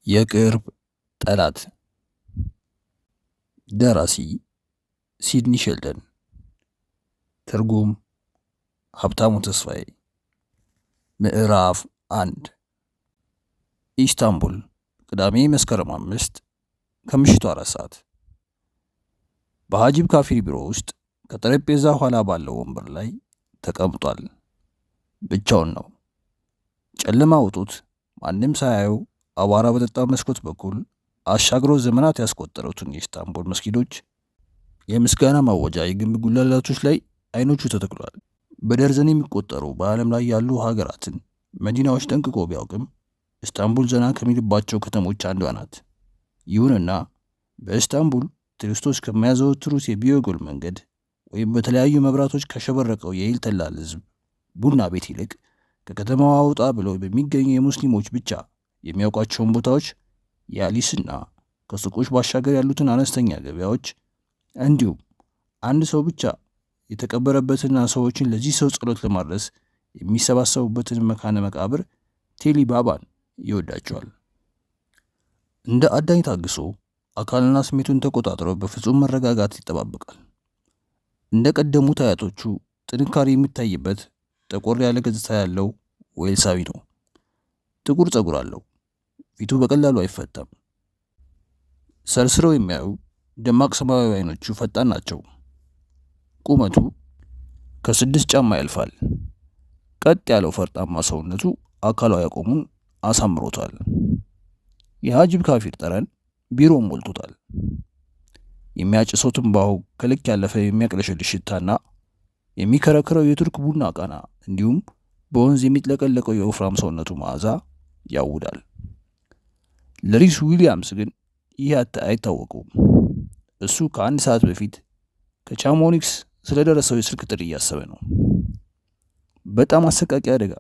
የቅርብ ጠላት። ደራሲ ሲድኒ ሼልደን። ትርጉም ሀብታሙ ተስፋዬ። ምዕራፍ 1። ኢስታንቡል ቅዳሜ መስከረም 5 ከምሽቱ 4 ሰዓት። በሀጂብ ካፊር ቢሮ ውስጥ ከጠረጴዛ ኋላ ባለው ወንበር ላይ ተቀምጧል። ብቻውን ነው። ጨለማ ውጡት ማንም ሳያየው አቧራ በጠጣ መስኮት በኩል አሻግሮ ዘመናት ያስቆጠሩትን የኢስታንቡል መስጊዶች የምስጋና ማወጃ የግንብ ጉልላቶች ላይ አይኖቹ ተተክሏል። በደርዘን የሚቆጠሩ በዓለም ላይ ያሉ ሀገራትን መዲናዎች ጠንቅቆ ቢያውቅም ኢስታንቡል ዘና ከሚልባቸው ከተሞች አንዷ ናት። ይሁንና በኢስታንቡል ቱሪስቶች ከሚያዘወትሩት የቢዮጎል መንገድ ወይም በተለያዩ መብራቶች ከሸበረቀው የኢልተላል ህዝብ ቡና ቤት ይልቅ ከከተማዋ ወጣ ብለው በሚገኙ የሙስሊሞች ብቻ የሚያውቋቸውን ቦታዎች የአሊስና ከሱቆች ባሻገር ያሉትን አነስተኛ ገበያዎች እንዲሁም አንድ ሰው ብቻ የተቀበረበትና ሰዎችን ለዚህ ሰው ጸሎት ለማድረስ የሚሰባሰቡበትን መካነ መቃብር ቴሊ ባባን ይወዳቸዋል። እንደ አዳኝ ታግሶ አካልና ስሜቱን ተቆጣጥሮ በፍጹም መረጋጋት ይጠባበቃል። እንደ ቀደሙት አያቶቹ ጥንካሬ የሚታይበት ጠቆር ያለ ገጽታ ያለው ዌልሳዊ ነው። ጥቁር ጸጉር አለው። ፊቱ በቀላሉ አይፈታም። ሰርስረው የሚያዩ ደማቅ ሰማያዊ አይኖቹ ፈጣን ናቸው። ቁመቱ ከ6 ጫማ ያልፋል። ቀጥ ያለው ፈርጣማ ሰውነቱ አካላዊ አቋሙን አሳምሮታል። የሀጂብ ካፊር ጠረን ቢሮውን ሞልቶታል። የሚያጭሰው ትንባሆ ከልክ ያለፈ የሚያቅለሸልሽ ሽታና የሚከረክረው የቱርክ ቡና ቃና እንዲሁም በወንዝ የሚጥለቀለቀው የወፍራም ሰውነቱ መዓዛ ያውዳል። ለሪስ ዊሊያምስ ግን ይህ አይታወቀውም። እሱ ከ1 ሰዓት በፊት ከቻሞኒክስ ስለደረሰው የስልክ ጥሪ እያሰበ ነው። በጣም አሰቃቂ አደጋ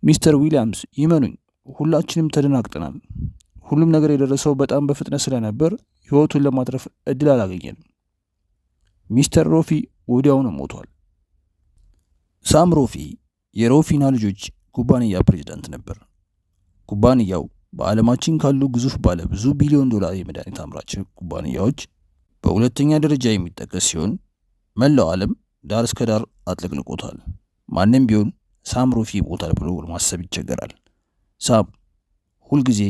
ሚስተር ዊሊያምስ፣ ይመኑኝ፣ ሁላችንም ተደናግጠናል። ሁሉም ነገር የደረሰው በጣም በፍጥነት ስለነበር ህይወቱን ለማትረፍ እድል አላገኘንም። ሚስተር ሮፊ ወዲያውኑ ሞቷል። ሳም ሮፊ የሮፊና ልጆች ኩባንያ ፕሬዝዳንት ነበር። ኩባንያው በዓለማችን ካሉ ግዙፍ ባለ ብዙ ቢሊዮን ዶላር የመድኃኒት አምራች ኩባንያዎች በሁለተኛ ደረጃ የሚጠቀስ ሲሆን መላው ዓለም ዳር እስከ ዳር አጥለቅልቆታል። ማንም ቢሆን ሳም ሮፊ ይሞታል ብሎ ማሰብ ይቸገራል። ሳም ሁልጊዜ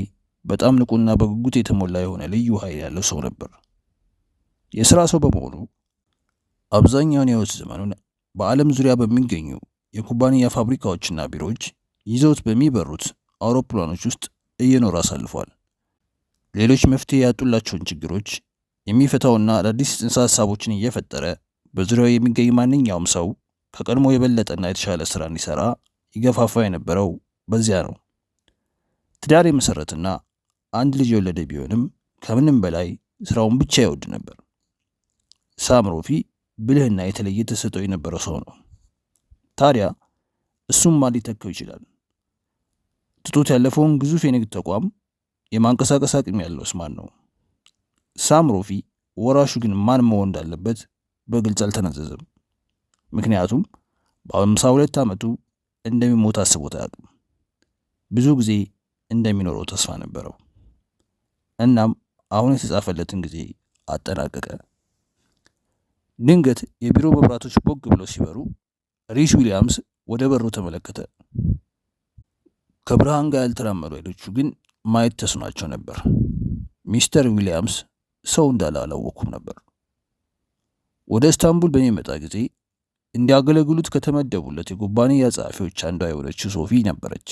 በጣም ንቁና በጉጉት የተሞላ የሆነ ልዩ ኃይል ያለው ሰው ነበር። የሥራ ሰው በመሆኑ አብዛኛውን የህይወት ዘመኑን በዓለም ዙሪያ በሚገኙ የኩባንያ ፋብሪካዎችና ቢሮዎች ይዘውት በሚበሩት አውሮፕላኖች ውስጥ እየኖረ አሳልፏል። ሌሎች መፍትሄ ያጡላቸውን ችግሮች የሚፈታውና አዳዲስ ጽንሰ ሐሳቦችን እየፈጠረ በዙሪያው የሚገኝ ማንኛውም ሰው ከቀድሞ የበለጠና የተሻለ ስራ እንዲሰራ ይገፋፋ የነበረው በዚያ ነው። ትዳር የመሰረትና አንድ ልጅ የወለደ ቢሆንም ከምንም በላይ ስራውን ብቻ ይወድ ነበር። ሳም ሮፊ ብልህና የተለየ ተሰጥኦ የነበረው ሰው ነው። ታዲያ እሱም ማን ሊተካው ይችላል? ትቶት ያለፈውን ግዙፍ የንግድ ተቋም የማንቀሳቀስ አቅም ያለውስ ማን ነው? ሳም ሮፊ ወራሹ ግን ማን መሆን እንዳለበት በግልጽ አልተናዘዘም። ምክንያቱም በ52 ዓመቱ እንደሚሞት አስቦት አያውቅም። ብዙ ጊዜ እንደሚኖረው ተስፋ ነበረው። እናም አሁን የተጻፈለትን ጊዜ አጠናቀቀ። ድንገት የቢሮ መብራቶች ቦግ ብለው ሲበሩ ሪስ ዊሊያምስ ወደ በሩ ተመለከተ። ከብርሃን ጋር ያልተራመዱ አይኖቹ ግን ማየት ተስኗቸው ነበር። ሚስተር ዊሊያምስ ሰው እንዳለ አላወኩም ነበር። ወደ ኢስታንቡል በሚመጣ ጊዜ እንዲያገለግሉት ከተመደቡለት የኩባንያ ጸሐፊዎች አንዷ የሆነችው ሶፊ ነበረች።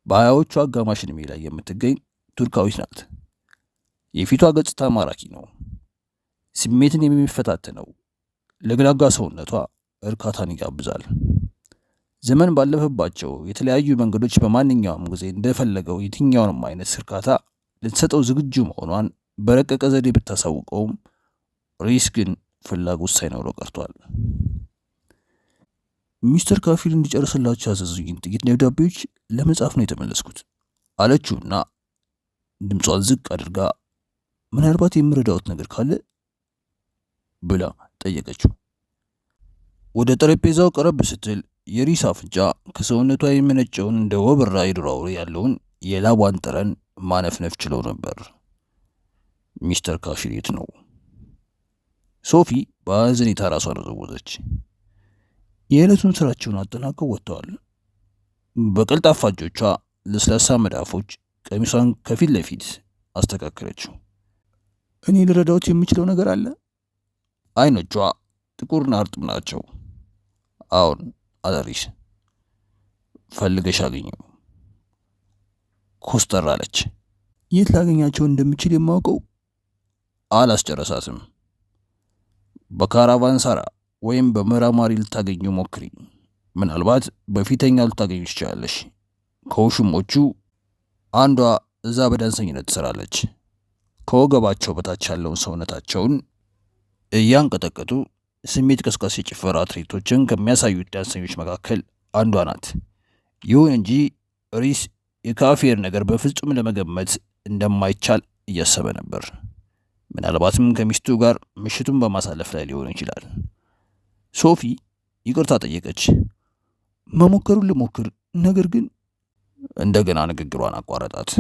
በ20ዎቹ አጋማሽ ዕድሜ ላይ የምትገኝ ቱርካዊት ናት። የፊቷ ገጽታ ማራኪ ነው። ስሜትን የሚፈታተነው ለግላጋ ሰውነቷ እርካታን ይጋብዛል። ዘመን ባለፈባቸው የተለያዩ መንገዶች በማንኛውም ጊዜ እንደፈለገው የትኛውንም አይነት እርካታ ልትሰጠው ዝግጁ መሆኗን በረቀቀ ዘዴ ብታሳውቀውም ሪስ ግን ፍላጎት ሳይኖረው ቀርቷል። ሚስተር ካፊር እንዲጨርስላቸው ያዘዙኝ ጥቂት ደብዳቤዎች ለመጻፍ ነው የተመለስኩት አለችውና ድምጿን ዝቅ አድርጋ ምናልባት የምረዳውት ነገር ካለ ብላ ጠየቀችው። ወደ ጠረጴዛው ቀረብ ስትል የሪስ አፍንጫ ከሰውነቷ የሚመነጨውን እንደ ወበራ የዱር አውሬ ያለውን የላቧን ጠረን ማነፍነፍ ችለው ነበር። ሚስተር ካሽር የት ነው? ሶፊ በሐዘኔታ ራሷን ወዘወዘች። የዕለቱን ስራቸውን አጠናቀው ወጥተዋል። በቀልጣፋ እጆቿ ለስላሳ መዳፎች ቀሚሷን ከፊት ለፊት አስተካከለችው። እኔ ልረዳዎት የምችለው ነገር አለ? አይኖቿ ጥቁርና እርጥብ ናቸው። አዎን አለሪስ፣ ፈልገሽ አገኘው። ኮስተር አለች። የት ላገኛቸው እንደምችል የማውቀው? አላስጨረሳትም። በካራቫን ሳራ ወይም በመራማሪ ልታገኙ ሞክሪ። ምናልባት በፊተኛው ልታገኙ ትችላለሽ። ከውሽሞቹ አንዷ እዛ በዳንሰኝነት ትሰራለች። ከወገባቸው በታች ያለውን ሰውነታቸውን እያንቀጠቀጡ ስሜት ቀስቃሽ የጭፈራ ትርኢቶችን ከሚያሳዩት ዳንሰኞች መካከል አንዷ ናት። ይሁን እንጂ ሪስ የካፌር ነገር በፍጹም ለመገመት እንደማይቻል እያሰበ ነበር። ምናልባትም ከሚስቱ ጋር ምሽቱን በማሳለፍ ላይ ሊሆን ይችላል። ሶፊ ይቅርታ ጠየቀች። መሞከሩን ልሞክር፣ ነገር ግን እንደገና ንግግሯን አቋረጣት።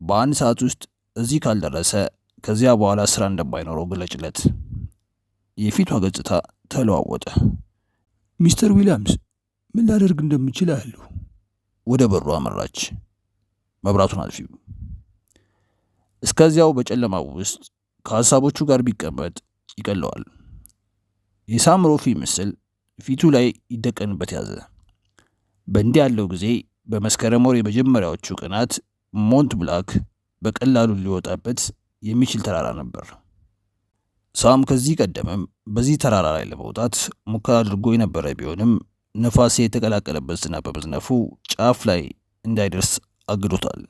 በአንድ ሰዓት ውስጥ እዚህ ካልደረሰ ከዚያ በኋላ ስራ እንደማይኖረው ግለጭለት። የፊቷ ገጽታ ተለዋወጠ። ሚስተር ዊሊያምስ፣ ምን ላደርግ እንደምችል አያለሁ። ወደ በሩ አመራች። መብራቱን አጥፊው። እስከዚያው በጨለማው ውስጥ ከሀሳቦቹ ጋር ቢቀመጥ ይቀለዋል። የሳምሮፊ ምስል ፊቱ ላይ ይደቀንበት ያዘ። በእንዲህ ያለው ጊዜ በመስከረም ወር የመጀመሪያዎቹ ቀናት ሞንት ብላክ በቀላሉ ሊወጣበት የሚችል ተራራ ነበር። ሳም ከዚህ ቀደምም በዚህ ተራራ ላይ ለመውጣት ሙከራ አድርጎ የነበረ ቢሆንም ነፋስ የተቀላቀለበት ዝናብ በመዝነፉ ጫፍ ላይ እንዳይደርስ አግዶታል።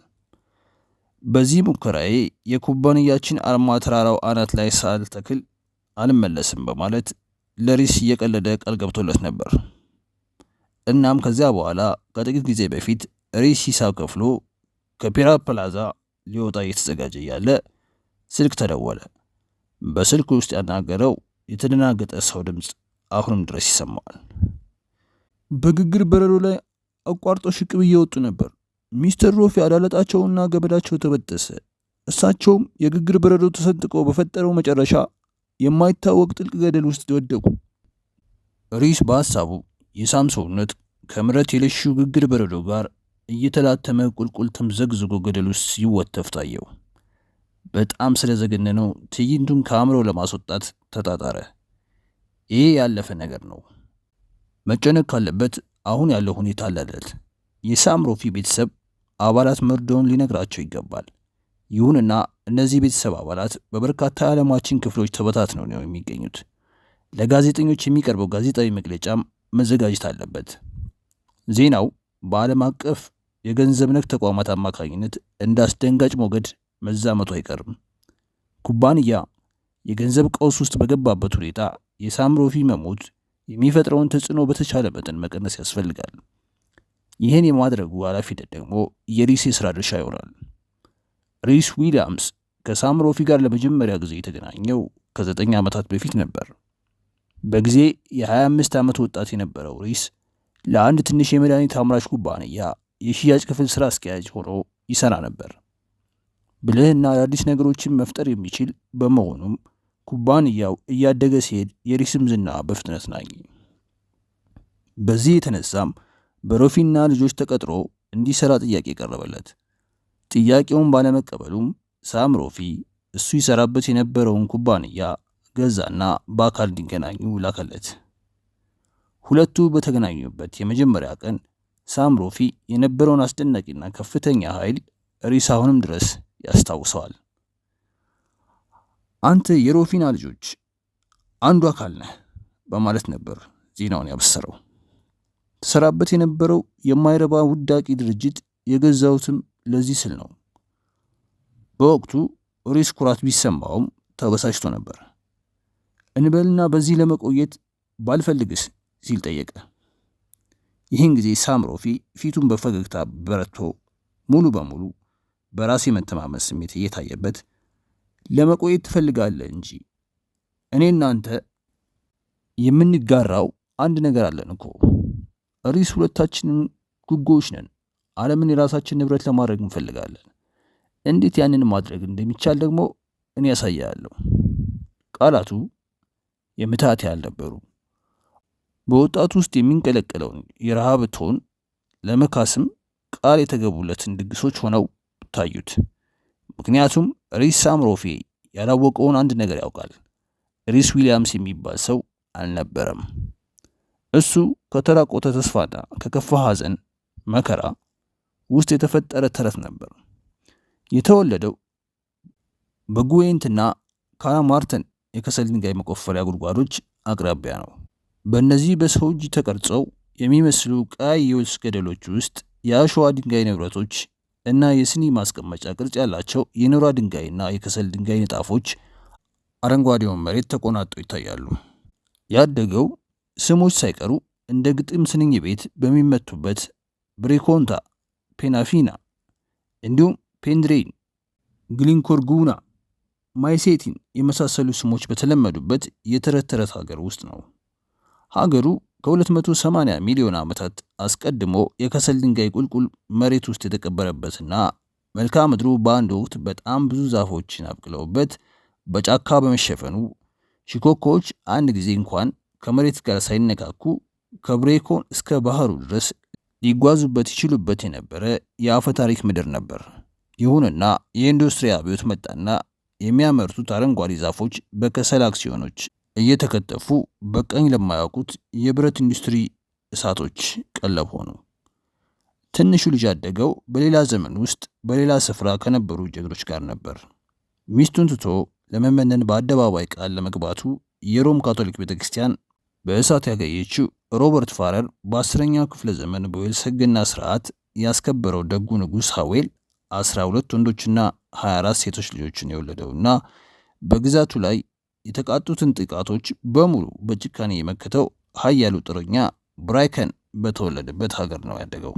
በዚህ ሙከራዬ የኩባንያችን አርማ ተራራው አናት ላይ ሳልተክል አልመለስም በማለት ለሪስ እየቀለደ ቃል ገብቶለት ነበር። እናም ከዚያ በኋላ ከጥቂት ጊዜ በፊት ሪስ ሂሳብ ከፍሎ ከፒራ ፕላዛ ሊወጣ እየተዘጋጀ ያለ ስልክ ተደወለ። በስልክ ውስጥ ያናገረው የተደናገጠ ሰው ድምፅ አሁንም ድረስ ይሰማዋል። በግግር በረዶ ላይ አቋርጦ ሽቅብ እየወጡ ነበር። ሚስተር ሮፊ አዳለጣቸውና ገመዳቸው ተበጠሰ። እሳቸውም የግግር በረዶ ተሰንጥቆ በፈጠረው መጨረሻ የማይታወቅ ጥልቅ ገደል ውስጥ ወደቁ። ሪስ በሐሳቡ የሳም ሰውነት ከምረት የለሹ ግግር በረዶ ጋር እየተላተመ ቁልቁል ተምዘግዝጎ ገደል ውስጥ ሲወተፍ ታየው። በጣም ስለዘገነነው ትዕይንቱን ከአእምሮ ለማስወጣት ተጣጣረ። ይሄ ያለፈ ነገር ነው። መጨነቅ ካለበት አሁን ያለው ሁኔታ አለለት። የሳም ሮፊ ቤተሰብ አባላት መርዶውን ሊነግራቸው ይገባል። ይሁንና እነዚህ ቤተሰብ አባላት በበርካታ የዓለማችን ክፍሎች ተበታትነው ነው የሚገኙት። ለጋዜጠኞች የሚቀርበው ጋዜጣዊ መግለጫም መዘጋጀት አለበት። ዜናው በዓለም አቀፍ የገንዘብ ነክ ተቋማት አማካኝነት እንደ አስደንጋጭ ሞገድ መዛመቱ አይቀርም። ኩባንያ የገንዘብ ቀውስ ውስጥ በገባበት ሁኔታ የሳም ሮፊ መሞት የሚፈጥረውን ተጽዕኖ በተቻለ መጠን መቀነስ ያስፈልጋል። ይህን የማድረጉ ኃላፊነት ደግሞ የሪስ የሥራ ድርሻ ይሆናል። ሪስ ዊሊያምስ ከሳም ሮፊ ጋር ለመጀመሪያ ጊዜ የተገናኘው ከ9 ዓመታት በፊት ነበር። በጊዜ የ25 ዓመት ወጣት የነበረው ሪስ ለአንድ ትንሽ የመድኃኒት አምራች ኩባንያ የሽያጭ ክፍል ስራ አስኪያጅ ሆኖ ይሰራ ነበር። ብልህና አዳዲስ ነገሮችን መፍጠር የሚችል በመሆኑም ኩባንያው እያደገ ሲሄድ የሪስም ዝና በፍጥነት ናኝ። በዚህ የተነሳም በሮፊና ልጆች ተቀጥሮ እንዲሰራ ጥያቄ ቀረበለት። ጥያቄውን ባለመቀበሉም ሳም ሮፊ እሱ ይሰራበት የነበረውን ኩባንያ ገዛና በአካል እንዲገናኙ ላከለት። ሁለቱ በተገናኙበት የመጀመሪያ ቀን ሳም ሮፊ የነበረውን አስደናቂና ከፍተኛ ኃይል ሪስ አሁንም ድረስ ያስታውሰዋል። አንተ የሮፊና ልጆች አንዱ አካል ነህ በማለት ነበር ዜናውን ያበሰረው። ተሰራበት የነበረው የማይረባ ውዳቂ ድርጅት የገዛውትም ለዚህ ስል ነው። በወቅቱ ሪስ ኩራት ቢሰማውም ተበሳጭቶ ነበር። እንበልና በዚህ ለመቆየት ባልፈልግስ ሲል ጠየቀ። ይህን ጊዜ ሳም ሮፊ ፊቱን በፈገግታ በረቶ ሙሉ በሙሉ በራስ የመተማመን ስሜት እየታየበት ለመቆየት ትፈልጋለህ እንጂ እኔ እናንተ የምንጋራው አንድ ነገር አለን እኮ። ሪስ ሁለታችንም ጉጎዎች ነን። ዓለምን የራሳችን ንብረት ለማድረግ እንፈልጋለን። እንዴት ያንን ማድረግ እንደሚቻል ደግሞ እኔ ያሳያለሁ። ቃላቱ የምትሃት ያህል ነበሩ። በወጣቱ ውስጥ የሚንቀለቀለውን የረሃብ ቶን ለመካስም ቃል የተገቡለትን ድግሶች ሆነው ታዩት። ምክንያቱም ሪስ ሳምሮፌ ያላወቀውን አንድ ነገር ያውቃል። ሪስ ዊሊያምስ የሚባል ሰው አልነበረም። እሱ ከተራቆተ ተስፋና ከከፋ ሐዘን መከራ ውስጥ የተፈጠረ ተረት ነበር። የተወለደው በጉዌንትና ካላማርተን የከሰል ድንጋይ መቆፈሪያ ጉድጓዶች አቅራቢያ ነው። በእነዚህ በሰው እጅ ተቀርጸው የሚመስሉ ቀይ የወልስ ገደሎች ውስጥ የአሸዋ ድንጋይ ንብረቶች እና የስኒ ማስቀመጫ ቅርጽ ያላቸው የኖራ ድንጋይና የከሰል ድንጋይ ንጣፎች አረንጓዴውን መሬት ተቆናጠው ይታያሉ። ያደገው ስሞች ሳይቀሩ እንደ ግጥም ስንኝ ቤት በሚመቱበት ብሬኮንታ፣ ፔናፊና እንዲሁም ፔንድሬን፣ ግሊንኮርጉና፣ ማይሴቲን የመሳሰሉ ስሞች በተለመዱበት የተረት ተረት ሀገር ውስጥ ነው። ሀገሩ ከ280 ሚሊዮን ዓመታት አስቀድሞ የከሰል ድንጋይ ቁልቁል መሬት ውስጥ የተቀበረበትና መልክዓ ምድሩ በአንድ ወቅት በጣም ብዙ ዛፎችን አብቅለውበት በጫካ በመሸፈኑ ሽኮኮዎች አንድ ጊዜ እንኳን ከመሬት ጋር ሳይነካኩ ከብሬኮን እስከ ባህሩ ድረስ ሊጓዙበት ይችሉበት የነበረ የአፈ ታሪክ ምድር ነበር። ይሁንና የኢንዱስትሪ አብዮት መጣና የሚያመርቱት አረንጓዴ ዛፎች በከሰል አክሲዮኖች እየተከተፉ በቀኝ ለማያውቁት የብረት ኢንዱስትሪ እሳቶች ቀለብ ሆኑ። ትንሹ ልጅ ያደገው በሌላ ዘመን ውስጥ በሌላ ስፍራ ከነበሩ ጀግኖች ጋር ነበር። ሚስቱን ትቶ ለመመነን በአደባባይ ቃል ለመግባቱ የሮም ካቶሊክ ቤተክርስቲያን በእሳት ያገየችው ሮበርት ፋረር በ10ኛው ክፍለ ዘመን በዌልስ ሕግና ስርዓት ያስከበረው ደጉ ንጉሥ ሐዌል 12 ወንዶችና 24 ሴቶች ልጆችን የወለደውና በግዛቱ ላይ የተቃጡትን ጥቃቶች በሙሉ በጭካኔ የመከተው ኃያሉ ጦረኛ ብራይከን በተወለደበት ሀገር ነው ያደገው።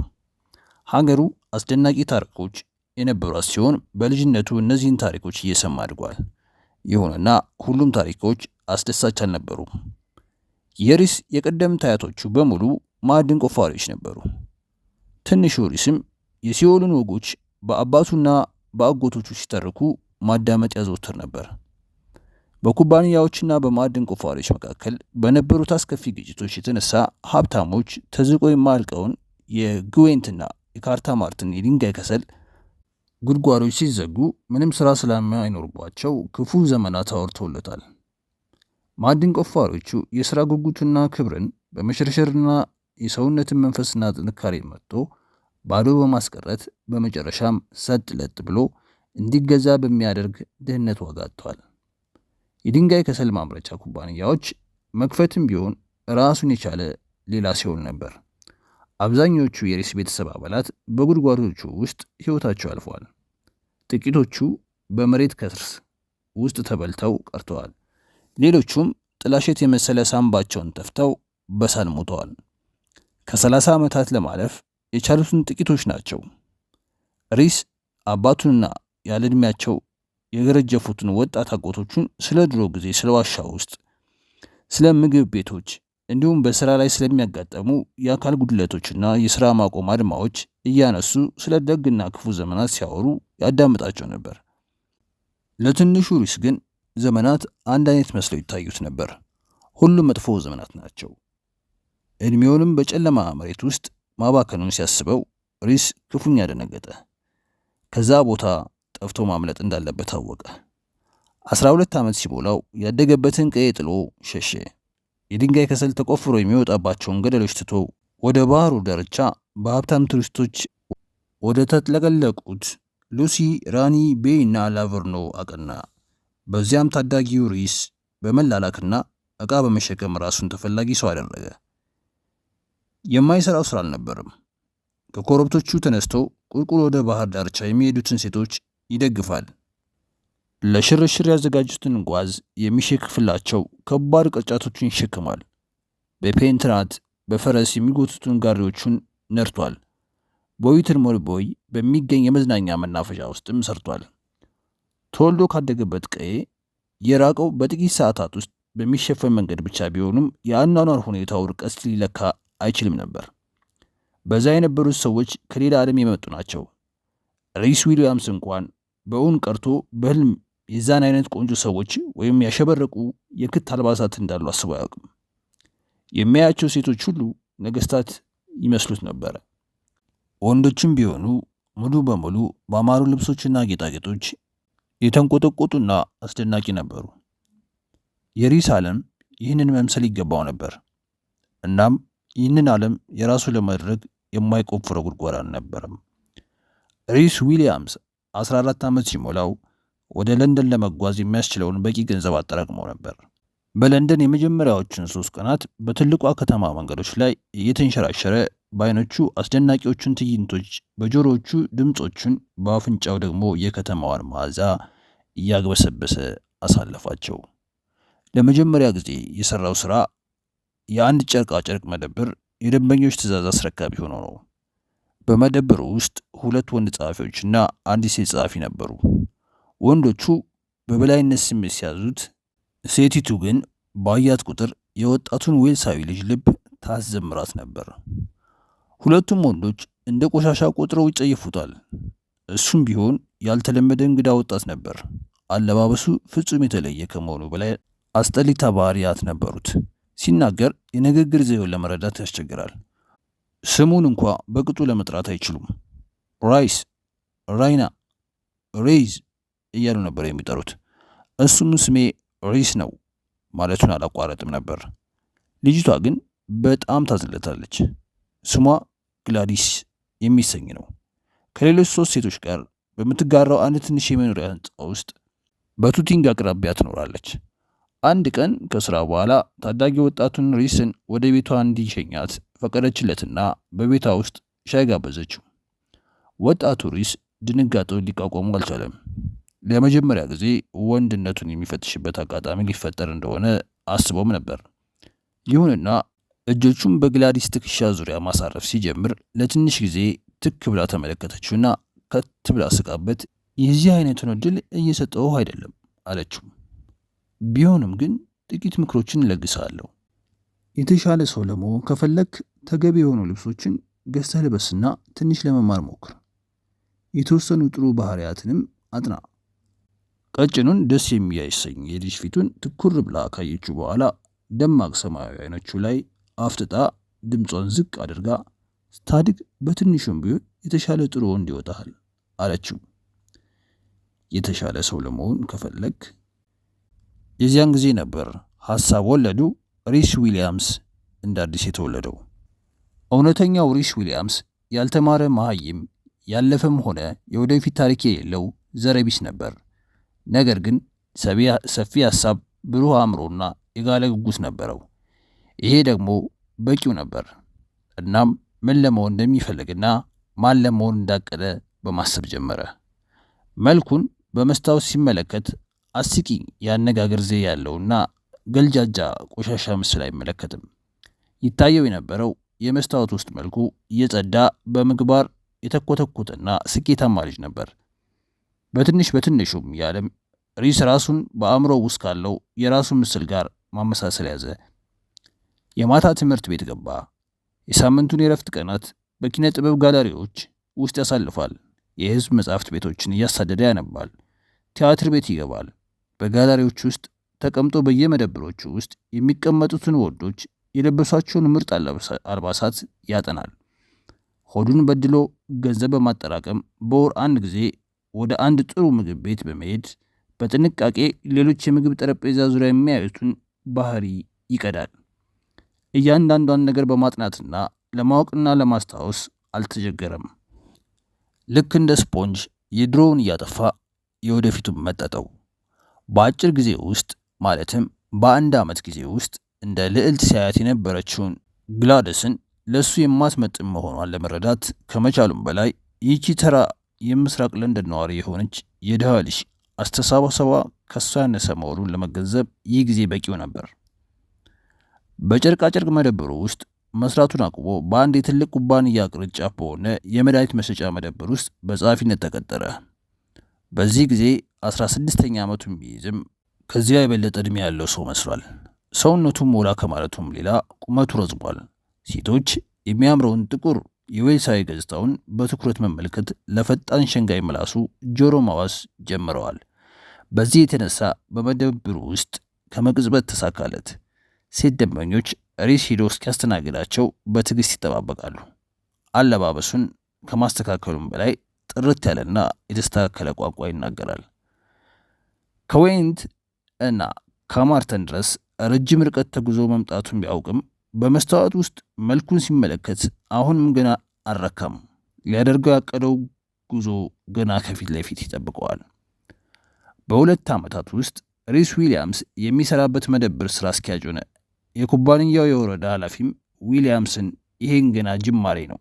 ሀገሩ አስደናቂ ታሪኮች የነበሯት ሲሆን በልጅነቱ እነዚህን ታሪኮች እየሰማ አድጓል። ይሁንና ሁሉም ታሪኮች አስደሳች አልነበሩም። የሪስ የቀደምት አያቶቹ በሙሉ ማዕድን ቆፋሪዎች ነበሩ። ትንሹ ሪስም የሲኦልን ወጎች በአባቱና በአጎቶቹ ሲተርኩ ማዳመጥ ያዘወትር ነበር። በኩባንያዎችና በማዕድን ቆፋሪዎች መካከል በነበሩት አስከፊ ግጭቶች የተነሳ ሀብታሞች ተዝቆ የማያልቀውን የግዌንትና የካርታ ማርትን የድንጋይ ከሰል ጉድጓዶች ሲዘጉ ምንም ስራ ስለማይኖርባቸው ክፉ ዘመናት አወርተውለታል። ማዕድን ቆፋሪዎቹ የሥራ ጉጉትና ክብርን በመሸርሸርና የሰውነትን መንፈስና ጥንካሬ መጥቶ ባዶ በማስቀረት በመጨረሻም ሰጥ ለጥ ብሎ እንዲገዛ በሚያደርግ ድህነት ዋጋ አጥተዋል። የድንጋይ ከሰል ማምረቻ ኩባንያዎች መክፈትም ቢሆን ራሱን የቻለ ሌላ ሲሆን ነበር። አብዛኞቹ የሪስ ቤተሰብ አባላት በጉድጓዶቹ ውስጥ ሕይወታቸው አልፏል። ጥቂቶቹ በመሬት ከርስ ውስጥ ተበልተው ቀርተዋል። ሌሎቹም ጥላሸት የመሰለ ሳምባቸውን ተፍተው በሳል ሞተዋል። ከ30 ዓመታት ለማለፍ የቻሉትን ጥቂቶች ናቸው። ሪስ አባቱንና ያለ ዕድሜያቸው የገረጀፉትን ወጣት አጎቶቹን ስለ ድሮ ጊዜ፣ ስለ ዋሻ ውስጥ፣ ስለ ምግብ ቤቶች እንዲሁም በስራ ላይ ስለሚያጋጠሙ የአካል ጉድለቶችና የሥራ ማቆም አድማዎች እያነሱ ስለ ደግና ክፉ ዘመናት ሲያወሩ ያዳምጣቸው ነበር። ለትንሹ ሪስ ግን ዘመናት አንድ አይነት መስለው ይታዩት ነበር። ሁሉም መጥፎ ዘመናት ናቸው። ዕድሜውንም በጨለማ መሬት ውስጥ ማባከኑን ሲያስበው ሪስ ክፉኛ ደነገጠ። ከዛ ቦታ ጠፍቶ ማምለጥ እንዳለበት አወቀ። 12 ዓመት ሲሞላው ያደገበትን ቀዬ ጥሎ ሸሸ። የድንጋይ ከሰል ተቆፍሮ የሚወጣባቸውን ገደሎች ትቶ ወደ ባህሩ ዳርቻ በሀብታም ቱሪስቶች ወደ ተጥለቀለቁት ሉሲ፣ ራኒ ቤይ እና ላቨርኖ አቀና። በዚያም ታዳጊው ሪስ በመላላክና ዕቃ በመሸከም ራሱን ተፈላጊ ሰው አደረገ። የማይሰራው ስራ አልነበረም። ከኮረብቶቹ ተነስቶ ቁልቁል ወደ ባህር ዳርቻ የሚሄዱትን ሴቶች ይደግፋል። ለሽርሽር ያዘጋጁትን ጓዝ የሚሸክፍላቸው ከባድ ቅርጫቶችን ይሸክማል። በፔንትራት በፈረስ የሚጎቱትን ጋሪዎቹን ነርቷል። በዊትርሞር ቦይ በሚገኝ የመዝናኛ መናፈሻ ውስጥም ሰርቷል። ተወልዶ ካደገበት ቀዬ የራቀው በጥቂት ሰዓታት ውስጥ በሚሸፈን መንገድ ብቻ ቢሆንም የአኗኗር ሁኔታው ርቀት ሊለካ አይችልም ነበር። በዛ የነበሩት ሰዎች ከሌላ ዓለም የመጡ ናቸው። ሪስ ዊሊያምስ እንኳን በእውን ቀርቶ በህልም የዛን አይነት ቆንጆ ሰዎች ወይም ያሸበረቁ የክት አልባሳት እንዳሉ አስቦ አያውቅም። የሚያያቸው ሴቶች ሁሉ ነገስታት ይመስሉት ነበረ። ወንዶችም ቢሆኑ ሙሉ በሙሉ በአማሩ ልብሶችና ጌጣጌጦች የተንቆጠቆጡና አስደናቂ ነበሩ። የሪስ ዓለም ይህንን መምሰል ይገባው ነበር። እናም ይህንን ዓለም የራሱ ለማድረግ የማይቆፍረው ጉድጓድ አልነበረም። ሪስ ዊሊያምስ 14 ዓመት ሲሞላው ወደ ለንደን ለመጓዝ የሚያስችለውን በቂ ገንዘብ አጠራቅሞ ነበር። በለንደን የመጀመሪያዎችን 3 ቀናት በትልቋ ከተማ መንገዶች ላይ እየተንሸራሸረ በአይኖቹ አስደናቂዎቹን ትዕይንቶች፣ በጆሮዎቹ ድምፆቹን፣ በአፍንጫው ደግሞ የከተማዋን መዓዛ እያግበሰበሰ አሳለፋቸው። ለመጀመሪያ ጊዜ የሰራው ስራ የአንድ ጨርቃ ጨርቅ መደብር የደንበኞች ትዕዛዝ አስረካቢ ሆኖ ነው። በመደብሩ ውስጥ 2 ወንድ ጸሐፊዎችና አንዲት ሴት ጸሐፊ ነበሩ። ወንዶቹ በበላይነት ስሜት ሲያዙት፣ ሴቲቱ ግን ባያት ቁጥር የወጣቱን ዌልሳዊ ልጅ ልብ ታዘምራት ነበር። ሁለቱም ወንዶች እንደ ቆሻሻ ቆጥረው ይጸየፉታል። እሱም ቢሆን ያልተለመደ እንግዳ ወጣት ነበር። አለባበሱ ፍጹም የተለየ ከመሆኑ በላይ አስጠሊታ ባህሪያት ነበሩት። ሲናገር የንግግር ዘዬውን ለመረዳት ያስቸግራል። ስሙን እንኳ በቅጡ ለመጥራት አይችሉም። ራይስ፣ ራይና፣ ሬይዝ እያሉ ነበር የሚጠሩት። እሱም ስሜ ሪስ ነው ማለቱን አላቋረጥም ነበር። ልጅቷ ግን በጣም ታዝለታለች። ስሟ ግላዲስ የሚሰኝ ነው። ከሌሎች 3 ሴቶች ጋር በምትጋራው አንድ ትንሽ የመኖሪያ ህንፃ ውስጥ በቱቲንግ አቅራቢያ ትኖራለች። አንድ ቀን ከስራ በኋላ ታዳጊ ወጣቱን ሪስን ወደ ቤቷ እንዲሸኛት ፈቀደችለትና በቤቷ ውስጥ ሻይ ጋበዘችው። ወጣቱ ሪስ ድንጋጤውን ሊቋቋሙ አልቻለም። ለመጀመሪያ ጊዜ ወንድነቱን የሚፈትሽበት አጋጣሚ ሊፈጠር እንደሆነ አስቦም ነበር። ይሁንና እጆቹን በግላዲስ ትከሻ ዙሪያ ማሳረፍ ሲጀምር ለትንሽ ጊዜ ትክ ብላ ተመለከተችውና ከት ብላ ስቃበት፣ የዚህ አይነቱን እድል እየሰጠው አይደለም አለችው። ቢሆንም ግን ጥቂት ምክሮችን እለግሳለሁ። የተሻለ ሰው ለመሆን ከፈለክ ተገቢ የሆኑ ልብሶችን ገዝተህ ልበስና ትንሽ ለመማር ሞክር። የተወሰኑ ጥሩ ባህሪያትንም አጥና። ቀጭኑን ደስ የሚያሰኝ የልጅ ፊቱን ትኩር ብላ ካየችው በኋላ ደማቅ ሰማያዊ አይኖቹ ላይ አፍጥጣ ድምጿን ዝቅ አድርጋ ስታድግ በትንሹም ቢሆን የተሻለ ጥሩ ወንድ ይወጣሃል አለችው። የተሻለ ሰው ለመሆን ከፈለግ የዚያን ጊዜ ነበር ሐሳብ ወለዱ ሪስ ዊሊያምስ እንደ አዲስ የተወለደው። እውነተኛው ሪስ ዊሊያምስ ያልተማረ መሃይም፣ ያለፈም ሆነ የወደፊት ታሪክ የሌለው ዘረቢስ ነበር። ነገር ግን ሰፊ ሐሳብ፣ ብሩህ አእምሮና የጋለ ጉጉት ነበረው። ይሄ ደግሞ በቂው ነበር። እናም ምን ለመሆን እንደሚፈልግና ማን ለመሆን እንዳቀደ በማሰብ ጀመረ። መልኩን በመስታወት ሲመለከት አስቂኝ የአነጋገር ዘዬ ያለውና ገልጃጃ ቆሻሻ ምስል አይመለከትም። ይታየው የነበረው የመስታወት ውስጥ መልኩ እየጸዳ በምግባር የተኮተኮተና ስኬታማ ልጅ ነበር። በትንሹም የዓለም ሪስ ራሱን በአእምሮ ውስጥ ካለው የራሱ ምስል ጋር ማመሳሰል ያዘ። የማታ ትምህርት ቤት ገባ። የሳምንቱን የረፍት ቀናት በኪነ ጥበብ ጋለሪዎች ውስጥ ያሳልፋል። የህዝብ መጻሕፍት ቤቶችን እያሳደደ ያነባል። ቲያትር ቤት ይገባል። በጋለሪዎች ውስጥ ተቀምጦ በየመደብሮቹ ውስጥ የሚቀመጡትን ወንዶች የለበሷቸውን ምርጥ አልባሳት ያጠናል። ሆዱን በድሎ ገንዘብ በማጠራቀም በወር አንድ ጊዜ ወደ አንድ ጥሩ ምግብ ቤት በመሄድ በጥንቃቄ ሌሎች የምግብ ጠረጴዛ ዙሪያ የሚያዩትን ባህሪ ይቀዳል። እያንዳንዷን ነገር በማጥናትና ለማወቅና ለማስታወስ አልተቸገረም። ልክ እንደ ስፖንጅ የድሮውን እያጠፋ የወደፊቱን መጠጠው። በአጭር ጊዜ ውስጥ ማለትም በአንድ ዓመት ጊዜ ውስጥ እንደ ልዕልት ሲያያት የነበረችውን ግላደስን ለሱ የማትመጥን መሆኗን ለመረዳት ከመቻሉም በላይ ይቺ ተራ የምስራቅ ለንደን ነዋሪ የሆነች የድሃ ልጅ አስተሳሰቧ ከሷ ያነሰ መሆኑን ለመገንዘብ ይህ ጊዜ በቂው ነበር። በጨርቃጨርቅ መደብሩ ውስጥ መስራቱን አቁሞ በአንድ የትልቅ ኩባንያ ቅርንጫፍ በሆነ የመድኃኒት መሸጫ መደብር ውስጥ በጸሐፊነት ተቀጠረ። በዚህ ጊዜ 16ኛ ዓመቱን ቢይዝም ከዚያ የበለጠ ዕድሜ ያለው ሰው መስሏል። ሰውነቱም ሞላ ከማለቱም ሌላ ቁመቱ ረዝሟል። ሴቶች የሚያምረውን ጥቁር የዌልሳዊ ገጽታውን በትኩረት መመልከት ለፈጣን ሸንጋይ ምላሱ ጆሮ ማዋስ ጀምረዋል። በዚህ የተነሳ በመደብሩ ውስጥ ከመቅጽበት ተሳካለት። ሴት ደንበኞች ሪስ ሂዶ እስኪያስተናግዳቸው በትዕግስት ይጠባበቃሉ። አለባበሱን ከማስተካከሉም በላይ ጥርት ያለና የተስተካከለ ቋንቋ ይናገራል። ከዌንት እና ካማርተን ድረስ ረጅም ርቀት ተጉዞ መምጣቱን ቢያውቅም በመስታወት ውስጥ መልኩን ሲመለከት አሁንም ገና አልረካም። ሊያደርገው ያቀደው ጉዞ ገና ከፊት ለፊት ይጠብቀዋል። በ2 ዓመታት ውስጥ ሪስ ዊሊያምስ የሚሰራበት መደብር ስራ አስኪያጅ ሆነ። የኩባንያው የወረዳ ኃላፊም ዊሊያምስን ይሄን ገና ጅማሬ ነው፣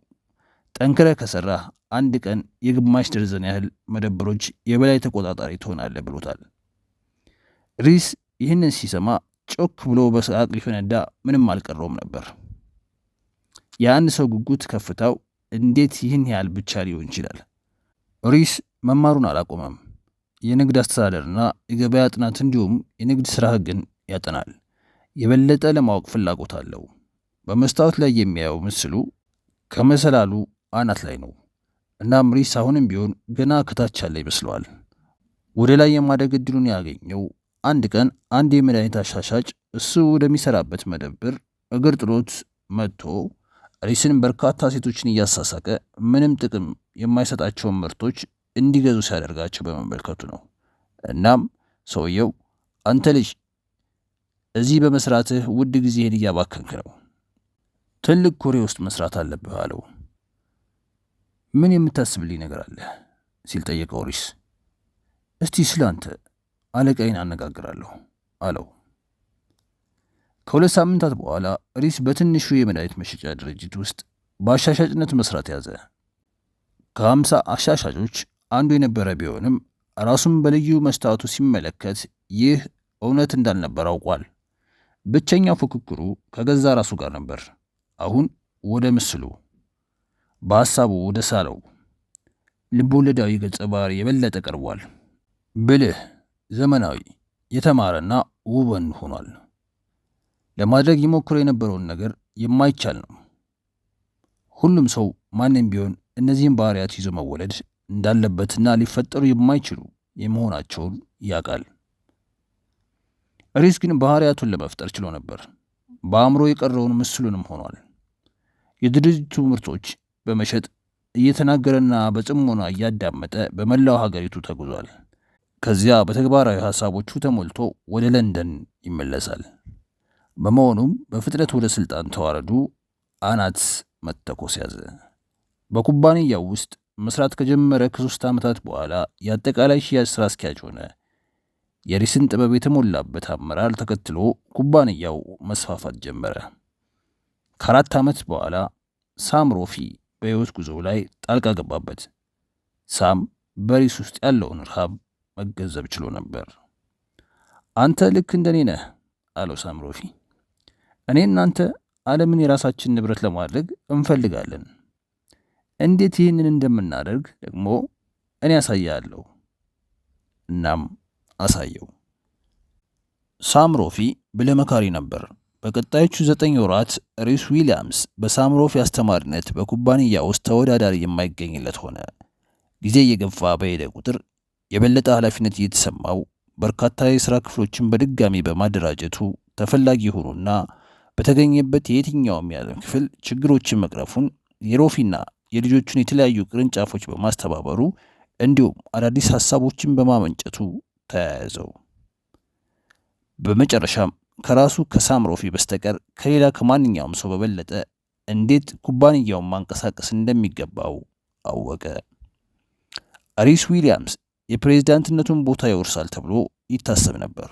ጠንክረ ከሰራ አንድ ቀን የግማሽ ደርዘን ያህል መደብሮች የበላይ ተቆጣጣሪ ትሆናለህ ብሎታል። ሪስ ይህንን ሲሰማ ጮክ ብሎ በሳቅ ሊፈነዳ ምንም አልቀረውም ነበር። የአንድ ሰው ጉጉት ከፍታው እንዴት ይህን ያህል ብቻ ሊሆን ይችላል? ሪስ መማሩን አላቆመም። የንግድ አስተዳደርና የገበያ ጥናት እንዲሁም የንግድ ሥራ ሕግን ያጠናል። የበለጠ ለማወቅ ፍላጎት አለው። በመስታወት ላይ የሚያየው ምስሉ ከመሰላሉ አናት ላይ ነው። እናም ሪስ አሁንም ቢሆን ገና ከታች ያለ ይመስለዋል። ወደ ላይ የማደግ ዕድሉን ያገኘው አንድ ቀን አንድ የመድኃኒት አሻሻጭ እሱ ወደሚሰራበት መደብር እግር ጥሎት መጥቶ ሪስን በርካታ ሴቶችን እያሳሳቀ ምንም ጥቅም የማይሰጣቸውን ምርቶች እንዲገዙ ሲያደርጋቸው በመመልከቱ ነው። እናም ሰውየው አንተ ልጅ እዚህ በመስራትህ ውድ ጊዜህን እያባከንክ ነው፣ ትልቅ ኩሬ ውስጥ መስራት አለብህ አለው። ምን የምታስብልኝ ነገር አለ ሲል ጠየቀው ሪስ። እስቲ ስለ አንተ አለቃይን አነጋግራለሁ አለው። ከ2 ሳምንታት በኋላ ሪስ በትንሹ የመድኃኒት መሸጫ ድርጅት ውስጥ በአሻሻጭነት መስራት ያዘ። ከ50 አሻሻጮች አንዱ የነበረ ቢሆንም ራሱን በልዩ መስታወቱ ሲመለከት ይህ እውነት እንዳልነበር አውቋል። ብቸኛው ፉክክሩ ከገዛ ራሱ ጋር ነበር። አሁን ወደ ምስሉ በሐሳቡ ወደ ሳለው ልቦለዳዊ ገጸ ባህሪ የበለጠ ቀርቧል። ብልህ፣ ዘመናዊ፣ የተማረና ውበን ሆኗል። ለማድረግ ይሞክሮ የነበረውን ነገር የማይቻል ነው። ሁሉም ሰው ማንም ቢሆን እነዚህን ባህሪያት ይዞ መወለድ እንዳለበትና ሊፈጠሩ የማይችሉ የመሆናቸውን ያውቃል። ሪስ ግን ባህሪያቱን ለመፍጠር ችሎ ነበር። በአእምሮ የቀረውን ምስሉንም ሆኗል። የድርጅቱ ምርቶች በመሸጥ እየተናገረና በጽሞና እያዳመጠ በመላው ሀገሪቱ ተጉዟል። ከዚያ በተግባራዊ ሐሳቦቹ ተሞልቶ ወደ ለንደን ይመለሳል። በመሆኑም በፍጥነት ወደ ስልጣን ተዋረዱ አናት መተኮስ ያዘ። በኩባንያው ውስጥ መስራት ከጀመረ ከ3 ዓመታት በኋላ የአጠቃላይ ሽያጭ ስራ አስኪያጅ ሆነ። የሪስን ጥበብ የተሞላበት አመራር ተከትሎ ኩባንያው መስፋፋት ጀመረ። ከ4 ዓመት በኋላ ሳም ሮፊ በሕይወት ጉዞ ላይ ጣልቃ ገባበት። ሳም በሪስ ውስጥ ያለውን ረሃብ መገንዘብ ችሎ ነበር። አንተ ልክ እንደኔ ነህ አለው ሳም ሮፊ። እኔ እናንተ ዓለምን የራሳችን ንብረት ለማድረግ እንፈልጋለን። እንዴት ይህንን እንደምናደርግ ደግሞ እኔ ያሳያለሁ። እናም አሳየው። ሳም ሮፊ ብልህ መካሪ ነበር። በቀጣዮቹ 9 ወራት ሪስ ዊሊያምስ በሳም ሮፊ አስተማሪነት በኩባንያ ውስጥ ተወዳዳሪ የማይገኝለት ሆነ። ጊዜ እየገፋ በሄደ ቁጥር የበለጠ ኃላፊነት እየተሰማው በርካታ የሥራ ክፍሎችን በድጋሚ በማደራጀቱ ተፈላጊ ሆኑና በተገኘበት የየትኛውም የዓለም ክፍል ችግሮችን መቅረፉን የሮፊና የልጆቹን የተለያዩ ቅርንጫፎች በማስተባበሩ እንዲሁም አዳዲስ ሐሳቦችን በማመንጨቱ ተያያዘው። በመጨረሻም ከራሱ ከሳም ሮፊ በስተቀር ከሌላ ከማንኛውም ሰው በበለጠ እንዴት ኩባንያውን ማንቀሳቀስ እንደሚገባው አወቀ። ሪስ ዊሊያምስ የፕሬዝዳንትነቱን ቦታ ይወርሳል ተብሎ ይታሰብ ነበር።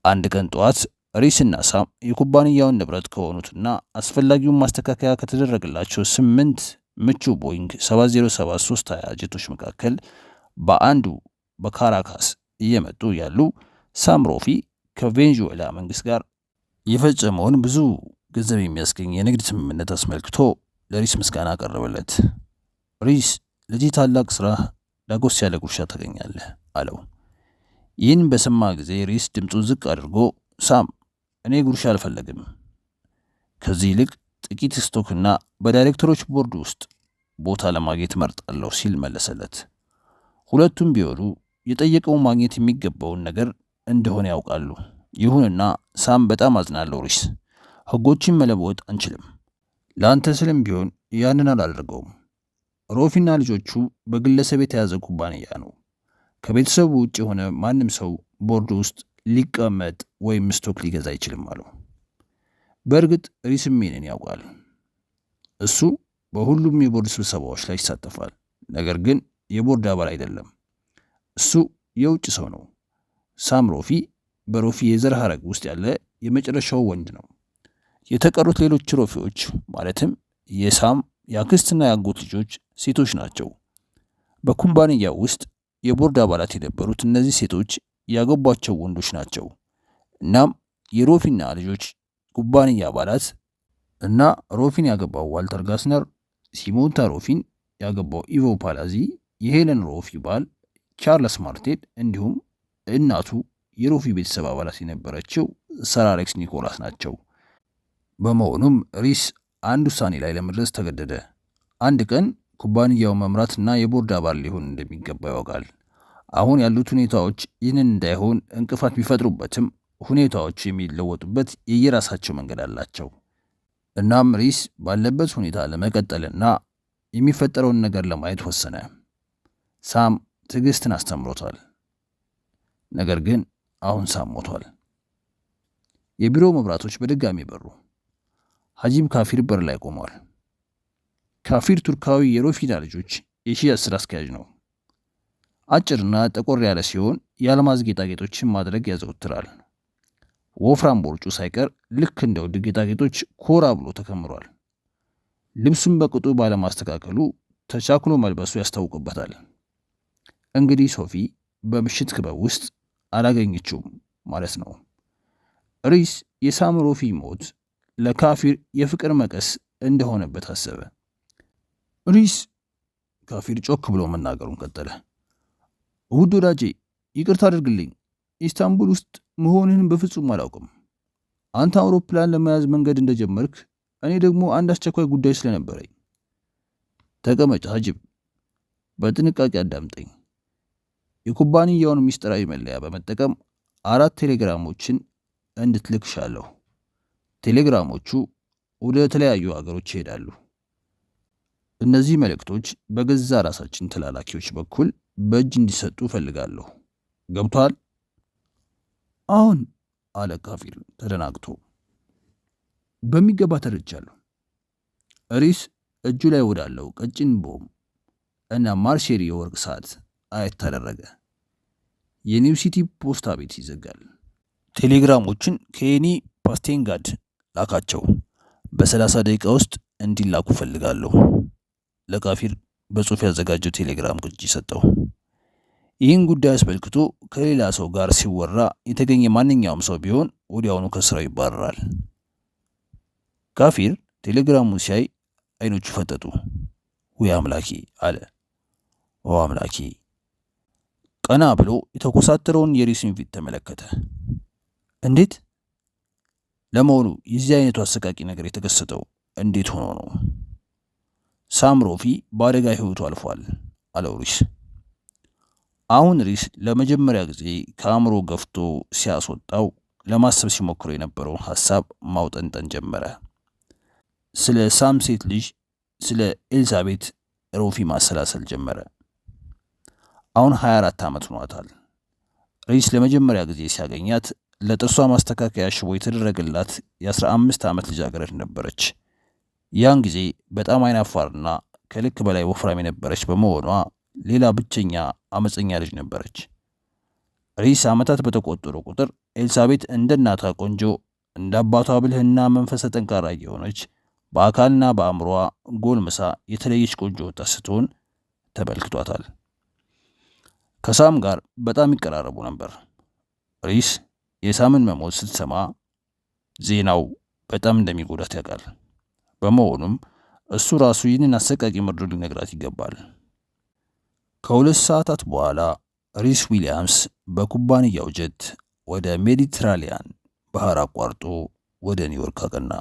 አንድ ቀን ጠዋት ሪስና ሳም የኩባንያውን ንብረት ከሆኑትና አስፈላጊውን ማስተካከያ ከተደረገላቸው 8 ምቹ ቦይንግ 707-320 ጀቶች መካከል በአንዱ በካራካስ እየመጡ ያሉ ሳም ሮፊ ከቬንዙዌላ መንግስት ጋር የፈጸመውን ብዙ ገንዘብ የሚያስገኝ የንግድ ስምምነት አስመልክቶ ለሪስ ምስጋና አቀረበለት። ሪስ ለዚህ ታላቅ ስራ ዳጎስ ያለ ጉርሻ ታገኛለህ አለው። ይህን በሰማ ጊዜ ሪስ ድምፁን ዝቅ አድርጎ ሳም፣ እኔ ጉርሻ አልፈለግም፣ ከዚህ ይልቅ ጥቂት ስቶክና በዳይሬክተሮች ቦርድ ውስጥ ቦታ ለማግኘት መርጣለሁ ሲል መለሰለት። ሁለቱም ቢሆኑ የጠየቀውን ማግኘት የሚገባውን ነገር እንደሆነ ያውቃሉ። ይሁንና ሳም በጣም አዝናለሁ ሪስ፣ ህጎችን መለወጥ አንችልም። ለአንተ ስልም ቢሆን ያንን አላደርገውም። ሮፊና ልጆቹ በግለሰብ የተያዘ ኩባንያ ነው። ከቤተሰቡ ውጭ የሆነ ማንም ሰው ቦርድ ውስጥ ሊቀመጥ ወይም ስቶክ ሊገዛ አይችልም አለው። በእርግጥ ሪስም ይህንን ያውቃል። እሱ በሁሉም የቦርድ ስብሰባዎች ላይ ይሳተፋል፣ ነገር ግን የቦርድ አባል አይደለም። እሱ የውጭ ሰው ነው። ሳም ሮፊ በሮፊ የዘር ሐረግ ውስጥ ያለ የመጨረሻው ወንድ ነው። የተቀሩት ሌሎች ሮፊዎች ማለትም የሳም የአክስትና የአጎት ልጆች ሴቶች ናቸው። በኩባንያው ውስጥ የቦርድ አባላት የነበሩት እነዚህ ሴቶች ያገቧቸው ወንዶች ናቸው። እናም የሮፊና ልጆች ኩባንያ አባላት እና ሮፊን ያገባው ዋልተር ጋስነር፣ ሲሞንታ ሮፊን ያገባው ኢቮ ፓላዚ፣ የሄለን ሮፊ ባል ቻርለስ ማርቴል እንዲሁም እናቱ የሮፊ ቤተሰብ አባላት የነበረችው ሰር አሌክስ ኒኮላስ ናቸው። በመሆኑም ሪስ አንድ ውሳኔ ላይ ለመድረስ ተገደደ። አንድ ቀን ኩባንያውን መምራትና የቦርድ አባል ሊሆን እንደሚገባ ያውቃል። አሁን ያሉት ሁኔታዎች ይህንን እንዳይሆን እንቅፋት ቢፈጥሩበትም ሁኔታዎቹ የሚለወጡበት የየራሳቸው መንገድ አላቸው። እናም ሪስ ባለበት ሁኔታ ለመቀጠልና የሚፈጠረውን ነገር ለማየት ወሰነ። ሳም ትዕግስትን አስተምሮታል። ነገር ግን አሁን ሳም ሞቷል። የቢሮ መብራቶች በድጋሚ በሩ። ሀጂብ ካፊር በር ላይ ቆሟል። ካፊር ቱርካዊ የሮፊና ልጆች የሽያጭ ስራ አስኪያጅ ነው። አጭርና ጠቆር ያለ ሲሆን የአልማዝ ጌጣጌጦችን ማድረግ ያዘወትራል። ወፍራም ቦርጩ ሳይቀር ልክ እንደ ውድ ጌጣጌጦች ኮራ ብሎ ተከምሯል። ልብሱን በቅጡ ባለማስተካከሉ ተቻክሎ መልበሱ ያስታውቅበታል። እንግዲህ ሶፊ በምሽት ክበብ ውስጥ አላገኘችውም ማለት ነው። ሪስ የሳም ሮፊ ሞት ለካፊር የፍቅር መቀስ እንደሆነበት አሰበ። ሪስ፣ ካፊር ጮክ ብሎ መናገሩን ቀጠለ። ውድ ወዳጄ ይቅርታ አድርግልኝ። ኢስታንቡል ውስጥ መሆንህን በፍጹም አላውቅም። አንተ አውሮፕላን ለመያዝ መንገድ እንደጀመርክ፣ እኔ ደግሞ አንድ አስቸኳይ ጉዳይ ስለነበረኝ። ተቀመጭ ሀጂብ፣ በጥንቃቄ አዳምጠኝ። የኩባንያውን ሚስጥራዊ መለያ በመጠቀም 4 ቴሌግራሞችን እንድትልክሻለሁ። ቴሌግራሞቹ ወደ ተለያዩ ሀገሮች ይሄዳሉ። እነዚህ መልእክቶች በገዛ ራሳችን ተላላኪዎች በኩል በእጅ እንዲሰጡ እፈልጋለሁ። ገብቷል? አሁን አለ ካፊር ተደናግቶ። በሚገባ ተረድቻለሁ። ሪስ እጁ ላይ ወዳለው ቀጭን ቦም እና ማርሼሪ የወርቅ ሰዓት አየት ተደረገ። የኒው ሲቲ ፖስታ ቤት ይዘጋል። ቴሌግራሞችን ከየኒ ፓስቴንጋድ ላካቸው። በ30 ደቂቃ ውስጥ እንዲላኩ ፈልጋለሁ። ለካፊር በጽሑፍ ያዘጋጀው ቴሌግራም ቅጂ ሰጠው። ይህን ጉዳይ አስመልክቶ ከሌላ ሰው ጋር ሲወራ የተገኘ ማንኛውም ሰው ቢሆን ወዲያውኑ ከስራው ይባረራል። ካፊር ቴሌግራሙን ሲያይ አይኖቹ ፈጠጡ። ወይ አምላኬ አለ። ኦ አምላኬ። ቀና ብሎ የተኮሳተረውን የሪስን ፊት ተመለከተ። እንዴት? ለመሆኑ የዚህ አይነቱ አሰቃቂ ነገር የተከሰተው እንዴት ሆኖ ነው? ሳም ሮፊ በአደጋ ህይወቱ አልፏል አለው ሪስ። አሁን ሪስ ለመጀመሪያ ጊዜ ከአእምሮ ገፍቶ ሲያስወጣው ለማሰብ ሲሞክረው የነበረውን ሐሳብ ማውጠንጠን ጀመረ። ስለ ሳም ሴት ልጅ ስለ ኤልዛቤት ሮፊ ማሰላሰል ጀመረ። አሁን 24 ዓመት ሆኗታል። ሪስ ለመጀመሪያ ጊዜ ሲያገኛት ለጥርሷ ማስተካከያ ሽቦ የተደረገላት የ15 ዓመት ልጃገረድ ነበረች። ያን ጊዜ በጣም አይናፋርና ከልክ በላይ ወፍራም የነበረች በመሆኗ ሌላ ብቸኛ አመፀኛ ልጅ ነበረች። ሪስ ዓመታት በተቆጠሩ ቁጥር ኤልሳቤት እንደ እናቷ ቆንጆ፣ እንደ አባቷ ብልህና መንፈሰ ጠንካራ የሆነች በአካልና በአእምሯ ጎልምሳ የተለየች ቆንጆ ወጣት ስትሆን ተመልክቷታል። ከሳም ጋር በጣም ይቀራረቡ ነበር። ሪስ የሳምን መሞት ስትሰማ ዜናው በጣም እንደሚጎዳት ያውቃል። በመሆኑም እሱ ራሱ ይህንን አሰቃቂ መርዶ ሊነግራት ይገባል። ከ2 ሰዓታት በኋላ ሪስ ዊሊያምስ በኩባንያው ጀት ወደ ሜዲትራሊያን ባህር አቋርጦ ወደ ኒውዮርክ አቀና።